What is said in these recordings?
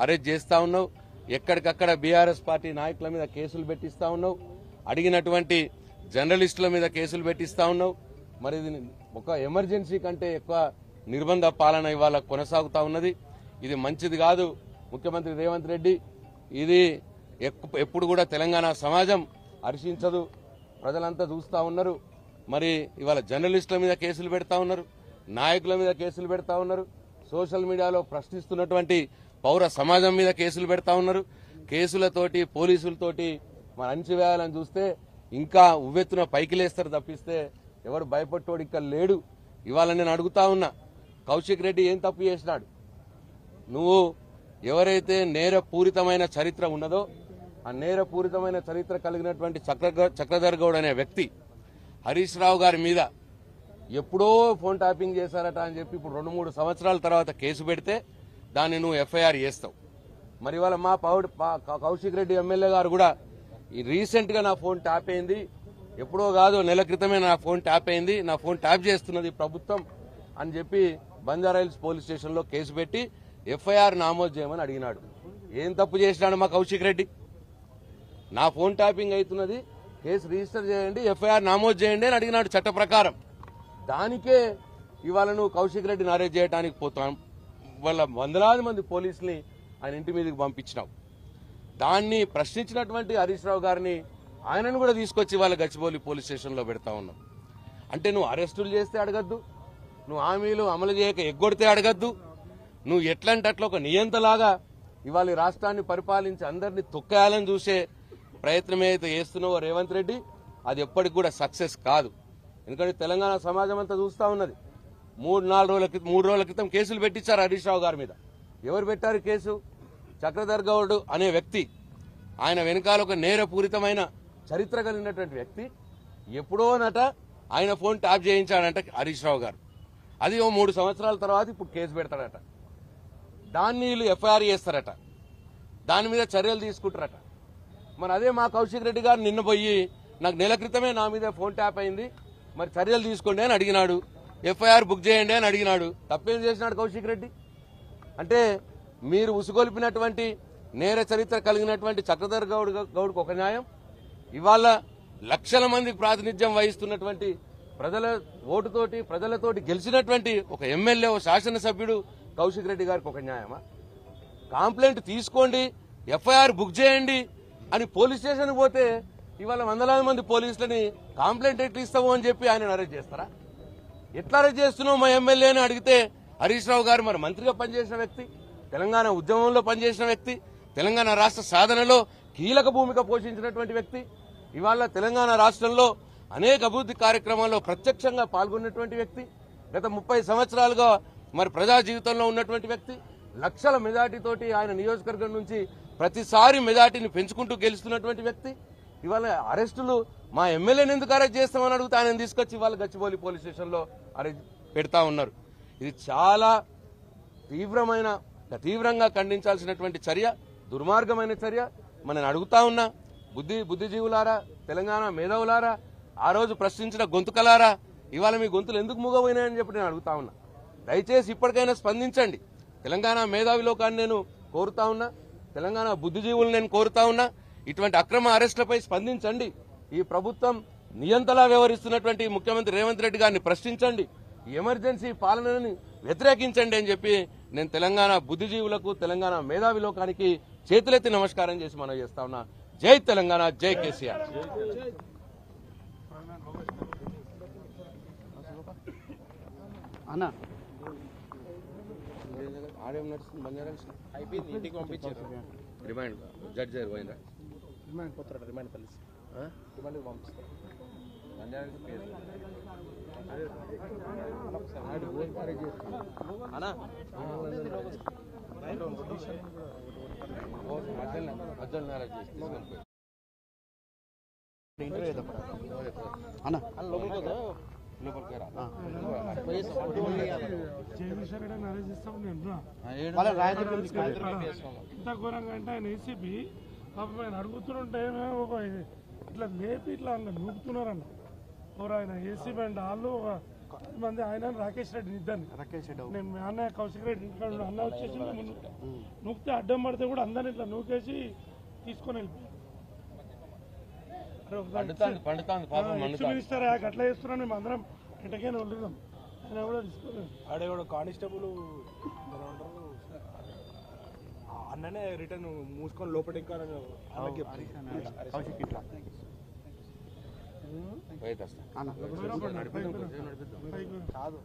Arrest చేస్తా ఉన్నావు, ఎక్కడికక్కడ బీఆర్ఎస్ పార్టీ నాయకుల మీద కేసులు పెట్టిస్తా ఉన్నావు, అడిగినటువంటి జర్నలిస్టుల మీద కేసులు పెట్టిస్తా ఉన్నావు. మరి ఇది ఒక ఎమర్జెన్సీ కంటే ఎక్కువ నిర్బంధ పాలన ఇవాళ కొనసాగుతా ఉన్నది. ఇది మంచిది కాదు ముఖ్యమంత్రి రేవంత్ రెడ్డి. ఇది ఎప్పుడు కూడా తెలంగాణ సమాజం హర్షించదు. ప్రజలంతా చూస్తూ ఉన్నారు. మరి ఇవాళ జర్నలిస్టుల మీద కేసులు పెడతా ఉన్నారు, నాయకుల మీద కేసులు పెడతా ఉన్నారు, సోషల్ మీడియాలో ప్రశ్నిస్తున్నటువంటి పౌర సమాజం మీద కేసులు పెడతా ఉన్నారు. కేసులతోటి పోలీసులతోటి మరి అణచివేయాలని చూస్తే ఇంకా ఉవ్వెత్తున పైకి లేస్తారు తప్పిస్తే ఎవరు భయపట్టోడు ఇక్కడ లేడు. ఇవాళ నేను అడుగుతా ఉన్నా, కౌశిక్ రెడ్డి ఏం తప్పు చేసినాడు? నువ్వు ఎవరైతే నేరపూరితమైన చరిత్ర ఉన్నదో ఆ నేరపూరితమైన చరిత్ర కలిగినటువంటి చక్రధర్ గౌడ్ అనే వ్యక్తి హరీష్ రావు గారి మీద ఎప్పుడో ఫోన్ ట్యాపింగ్ చేశారట అని చెప్పి ఇప్పుడు 2-3 సంవత్సరాల తర్వాత కేసు పెడితే దాన్ని నువ్వు ఎఫ్ఐఆర్ చేస్తావు. మరి ఇవాళ మా కౌశిక్ రెడ్డి ఎమ్మెల్యే గారు కూడా ఈ రీసెంట్ గా నా ఫోన్ ట్యాప్ అయింది, ఎప్పుడో కాదు నెల క్రితమే నా ఫోన్ ట్యాప్ అయింది, నా ఫోన్ ట్యాప్ చేస్తున్నది ప్రభుత్వం అని చెప్పి బంజారాహిల్స్ పోలీస్ స్టేషన్ లో కేసు పెట్టి ఎఫ్ఐఆర్ నమోదు చేయమని అడిగినాడు. ఏం తప్పు చేసినాడు మా కౌశిక్ రెడ్డి? నా ఫోన్ ట్యాపింగ్ అవుతున్నది, కేసు రిజిస్టర్ చేయండి, ఎఫ్ఐఆర్ నమోదు చేయండి అని అడిగినాడు చట్ట ప్రకారం. దానికే ఇవాళ నువ్వు కౌశిక్ రెడ్డిని అరెస్ట్ చేయడానికి పోతాం వాళ్ళ వందలాది మంది పోలీసుల్ని ఆయన ఇంటి మీదకి పంపించినావు. దాన్ని ప్రశ్నించినటువంటి హరీష్ రావు గారిని ఆయనను కూడా తీసుకొచ్చి వాళ్ళ గచ్చిబౌలి పోలీస్ స్టేషన్లో పెడతా ఉన్నావు. అంటే నువ్వు అరెస్టులు చేస్తే అడగద్దు, నువ్వు హామీలు అమలు చేయక ఎగ్గొడితే అడగద్దు, నువ్వు ఎట్లంటే అట్లా ఒక నియంతలాగా ఇవాళ రాష్ట్రాన్ని పరిపాలించి అందరినీ తొక్కేయాలని చూసే ప్రయత్నం ఏదైతే చేస్తున్నావో రేవంత్ రెడ్డి, అది ఎప్పటికి కూడా సక్సెస్ కాదు. ఎందుకంటే తెలంగాణ సమాజం అంతా చూస్తా ఉన్నది. 3 రోజుల క్రితం కేసులు పెట్టించారు హరీష్ రావు గారి మీద. ఎవరు పెట్టారు కేసు? చక్రధర్ గౌడ్ అనే వ్యక్తి. ఆయన వెనకాల ఒక నేరపూరితమైన చరిత్ర కలిగినటువంటి వ్యక్తి. ఎప్పుడోనట ఆయన ఫోన్ ట్యాప్ చేయించాడంట హరీష్ రావు గారు. అది 3 సంవత్సరాల తర్వాత ఇప్పుడు కేసు పెడతాడట. దాన్ని వీళ్ళు ఎఫ్ఐఆర్ చేస్తారట, దాని మీద చర్యలు తీసుకుంటారట. మరి అదే మా కౌశిక్ రెడ్డి గారు నిన్న పోయి నాకు నెల క్రితమే నా మీద ఫోన్ ట్యాప్ అయింది, మరి చర్యలు తీసుకోండి అని అడిగినాడు, ఎఫ్ఐఆర్ బుక్ చేయండి అని అడిగినాడు. తప్పేం చేసినాడు కౌశిక్ రెడ్డి? అంటే మీరు ఉసుగొల్పినటువంటి నేర చరిత్ర కలిగినటువంటి చక్రధర్ గౌడ్కు ఒక న్యాయం, ఇవాళ లక్షల మందికి ప్రాతినిధ్యం వహిస్తున్నటువంటి ప్రజల ఓటుతోటి ప్రజలతోటి గెలిచినటువంటి ఒక ఎమ్మెల్యే శాసనసభ్యుడు కౌశిక్ రెడ్డి గారికి ఒక న్యాయమా? కంప్లైంట్ తీసుకోండి, ఎఫ్ఐఆర్ బుక్ చేయండి అని పోలీస్ స్టేషన్ పోతే ఇవాళ వందలాది మంది పోలీసులని కంప్లైంట్ ఎట్లా ఇస్తావు అని చెప్పి ఆయన అరెస్ట్ చేస్తారా? ఎట్లా అరెస్ట్ చేస్తున్నావు మా ఎమ్మెల్యే అని అడిగితే హరీష్ రావు గారు మరి మంత్రిగా పనిచేసిన వ్యక్తి, తెలంగాణ ఉద్యమంలో పనిచేసిన వ్యక్తి, తెలంగాణ రాష్ట్ర సాధనలో కీలక భూమిక పోషించినటువంటి వ్యక్తి, ఇవాళ తెలంగాణ రాష్ట్రంలో అనేక అభివృద్ధి కార్యక్రమాల్లో ప్రత్యక్షంగా పాల్గొన్నటువంటి వ్యక్తి, గత 30 సంవత్సరాలుగా మరి ప్రజా జీవితంలో ఉన్నటువంటి వ్యక్తి, లక్షల మెజార్టీతోటి ఆయన నియోజకవర్గం నుంచి ప్రతిసారి మెజార్టీని పెంచుకుంటూ గెలుస్తున్నటువంటి వ్యక్తి. ఇవాళ అరెస్టులు మా ఎమ్మెల్యేని ఎందుకు అరెస్ట్ చేస్తామని అడిగితే ఆయన తీసుకొచ్చి ఇవాళ గచ్చిబౌలి పోలీస్ స్టేషన్లో అరెస్ట్ పెడతా ఉన్నారు. ఇది చాలా తీవ్రంగా ఖండించాల్సినటువంటి చర్య, దుర్మార్గమైన చర్య. మనం అడుగుతా ఉన్నా, బుద్ధిజీవులారా, తెలంగాణ మేధావులారా, ఆ రోజు ప్రశ్నించిన గొంతుకలారా, ఇవాళ మీ గొంతులు ఎందుకు మూగపోయినాయని చెప్పి నేను అడుగుతా ఉన్నా. దయచేసి ఇప్పటికైనా స్పందించండి. తెలంగాణ మేధావి లోకాన్ని నేను కోరుతా ఉన్నా, తెలంగాణ బుద్ధిజీవులు నేను కోరుతా ఉన్నా, ఇటువంటి అక్రమ అరెస్టులపై స్పందించండి. ఈ ప్రభుత్వం నియంతలా వ్యవహరిస్తున్నటువంటి ముఖ్యమంత్రి రేవంత్ రెడ్డి గారిని ప్రశ్నించండి, ఎమర్జెన్సీ పాలనని వ్యతిరేకించండి అని చెప్పి నేను తెలంగాణ బుద్ధిజీవులకు, తెలంగాణ మేధావి లోకానికి చేతులెత్తి నమస్కారం చేసి మనం చేస్తా ఉన్నా. జై తెలంగాణ, జై కేసీఆర్. ఆడేం నడుస్తుంది? బంజారాల్స్ అయిపోయింది, ఇంటికి పంపించారు. రిమైండ్ జడ్జి గారు పోయిందా? రిమైండ్ పోతారు, రిమైండ్ కలిసి రిమైండ్ పంపిస్తారు. బంజారాల్స్ పేరు ఇంత ఘోరంగా అంటే ఆయన ఏసీపీ పాపం ఆయన అడుగుతుంటే ఇట్లా లేపి ఇట్లా నూపుతున్నారన్న. ఆయన ఏసీపీ అంటే వాళ్ళు మంది ఆయన రాకేష్ రెడ్డి ఇద్దరు నేను మీ అన్న కౌశిక్ రెడ్డి ఇంటికాడ అన్న వచ్చేసి నూకితే అడ్డం పడితే కూడా అందరిని ఇట్లా నూకేసి తీసుకొని వెళ్ళిపోయాం మినిస్టర్ అట్లా చేస్తున్నాను మేము అందరం ఎటకైనా ఉంటున్నాం ఆయన కూడా తీసుకోలేదు ఆడే కూడా కానిస్టేబుల్ అన్ననే రిటర్న్ మూసుకొని లోపల కాదు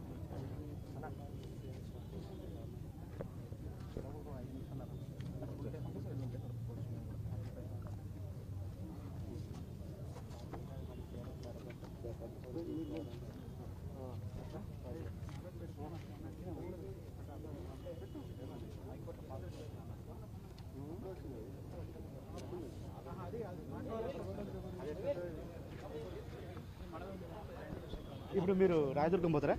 ఇప్పుడు మీరు రాయదుర్గం పోతారా?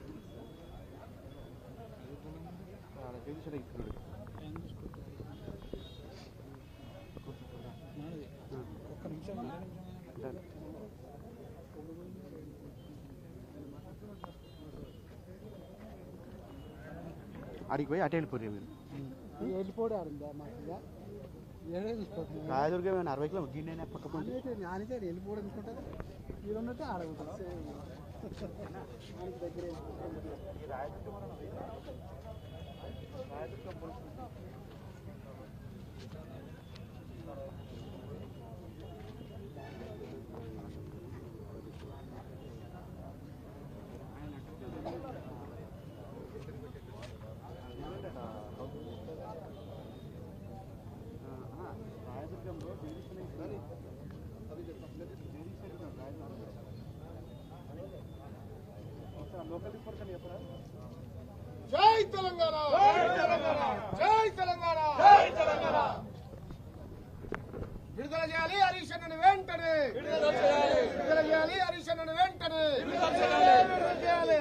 అడిగి పోయి అటే వెళ్ళిపోరు మీరు రాయదుర్గం ఏమైనా 60 కిలో గిన్నె పక్క వెళ్ళిపోవడం తీసుకుంటారు మీరు ఉన్నట్టు ఆడగలుగుతారు జై తెలంగాణ జై తెలంగాణ జై తెలంగాణ విడుదల చేయాలి హరీష్ అన్నను వెంటనే విడుదల చేయాలి హరీష్ అన్నను వెంటనే విడుదల చేయాలి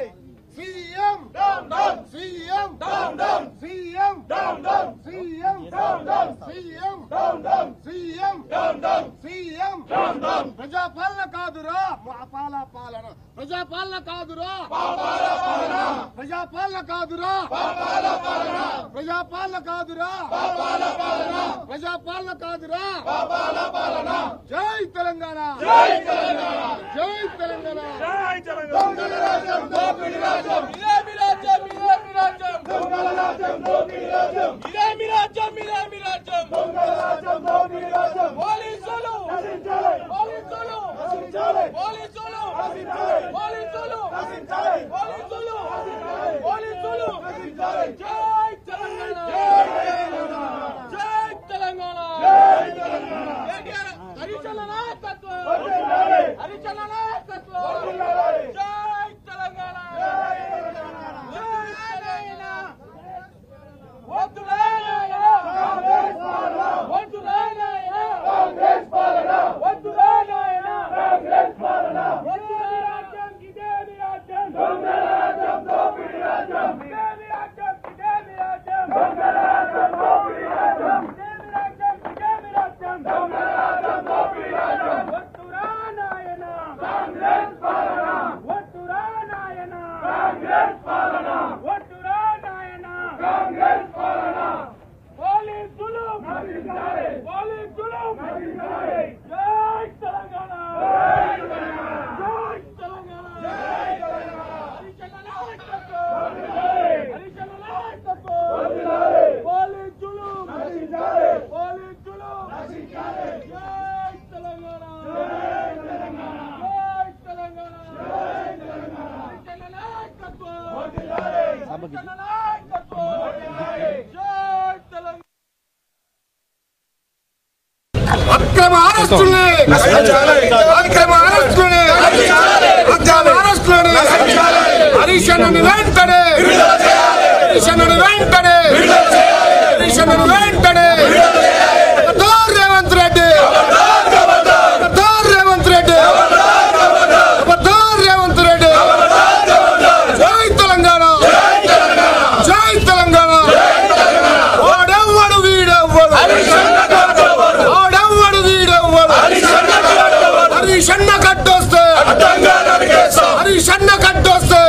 CM down down CM down down CM down down CM down down CM down down CM down down CM down down ప్రజాపాలన కాదురా పాపాల పాలన ప్రజాపాలన కాదురా పాపాల పాలన ప్రజాపాలన కాదురా పాపాల పాలన ప్రజాపాలన కాదురా పాపాల పాలన ప్రజాపాలన కాదురా పాపాల పాలన జై తెలంగాణ జై తెలంగాణ జై తెలంగాణ జై తెలంగాణ దొంగల రాజ్యం దోపిడీ రాజ్యం ఇదేమి రాజ్యం ఇదేమి రాజ్యం దొంగల రాజ్యం దోపిడీ రాజ్యం ఇదేమి రాజ్యం ఇదేమి రాజ్యం దొంగల రాజ్యం దోపిడీ రాజ్యం పోలీసులు నశించాలి పోలీసులు నశించాలి పోలీసులు నశించాలి పోలీసులు నశించాలి పోలీసులు నశించాలి పోలీసులు నశించాలి జై తెలంగాణ జై తెలంగాణ జై తెలంగాణ కేటీఆర్ హరీష్ అన్న నాయకత్వం వర్ధిల్లాలి హరీష్ అన్న నాయకత్వం వర్ధిల్లాలి జై తెలంగాణ జై తెలంగాణ జై తెలంగాణ వద్దులాయన కాంగ్రెస్ పాలన వద్దులాయన కాంగ్రెస్ పాలన వద్దులాయన కాంగ్రెస్ పాలన వద్దులాయన రాజ్యం ఇదేమి రాజ్యం దొంగల రాజ్యం దోపిడీ రాజ్యం ఇదేమి రాజ్యం ఇదేమి రాజ్యం దొంగల రాజ్యం దోపిడీ రాజ్యం ఇదేమి రాజ్యం ఇదేమి రాజ్యం దొంగల రాజ్యం దోపిడీ రాజ్యం వద్దులాయన కాంగ్రెస్ పాలన వద్దులాయన కాంగ్రెస్ పాలన వద్దులాయన కాంగ్రెస్ పాలన పోలీసులు నశించాలి పోలీసులు నశించాలి జై తెలంగాణ జై తెలంగాణ జై తెలంగాణ హరీష్ అన్న నాయకత్వం వర్ధిల్లాలి హరీష్ అన్న నాయకత్వం వర్ధిల్లాలి పోలీసులు నశించాలి పోలీసులు నశించాలి జై తెలంగాణ జై తెలంగాణ జై తెలంగాణ జై తెలంగాణ హరీష్ అన్న నాయకత్వం వర్ధిల్లాలి హరీష్ అన్న నాయకత్వం వర్ధిల్లాలి జై తెలంగాణ అక్రమ అరెస్టుల్ని అక్రమ అరెస్టుల్ని అక్రమ అరెస్టుల్ని హరీష్ అన్నను వెంటనే హరీష్ అన్నను వెంటనే హరీష్ అన్నను వెంటనే రేవంత్ రెడ్డి రేవంత్ రెడ్డి రేవంత్ రెడ్డి జై తెలంగాణ జై తెలంగాణ వాడెవ్వడు వీడెవ్వడు వాడెవ్వడు వీడెవ్వడు హరీష్ అన్న కట్టొస్తే హరీష్ అన్న కట్టొస్తే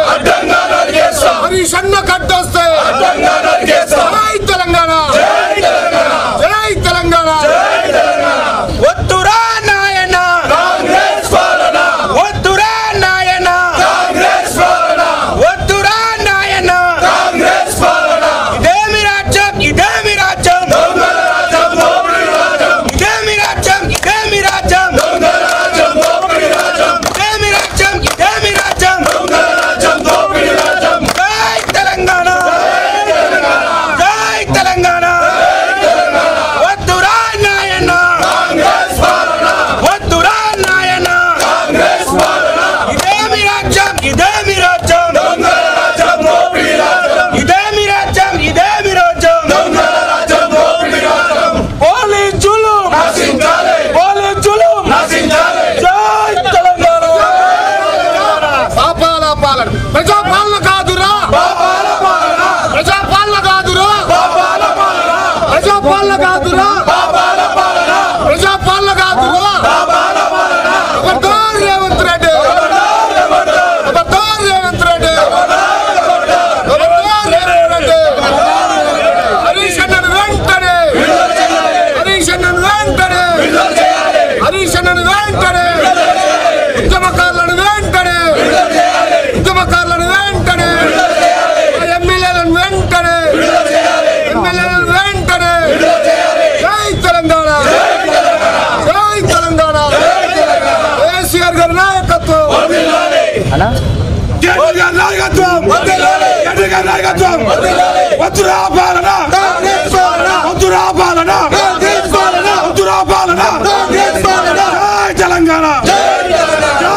కాదురా ప్రజాపాలన కాదురా ఖబర్దార్ రేవంత్ రెడ్డి ఖబర్దార్ రేవంత్ రెడ్డి ఖబర్దార్ రేవంత్ రెడ్డి హరీష్ అన్నను వెంటనే హరీష్ అన్నను వెంటనే హరీష్ అన్నను వెంటనే ఉద్యమకారులను వెంటనే ఉద్యమకారులను వెంటనే ఎమ్మెల్యేలను వెంటనే ఎమ్మెల్యేలను వెంటనే జై తెలంగాణ జై తెలంగాణ కేసీఆర్ గారి నాయకత్వం తెలంగాణ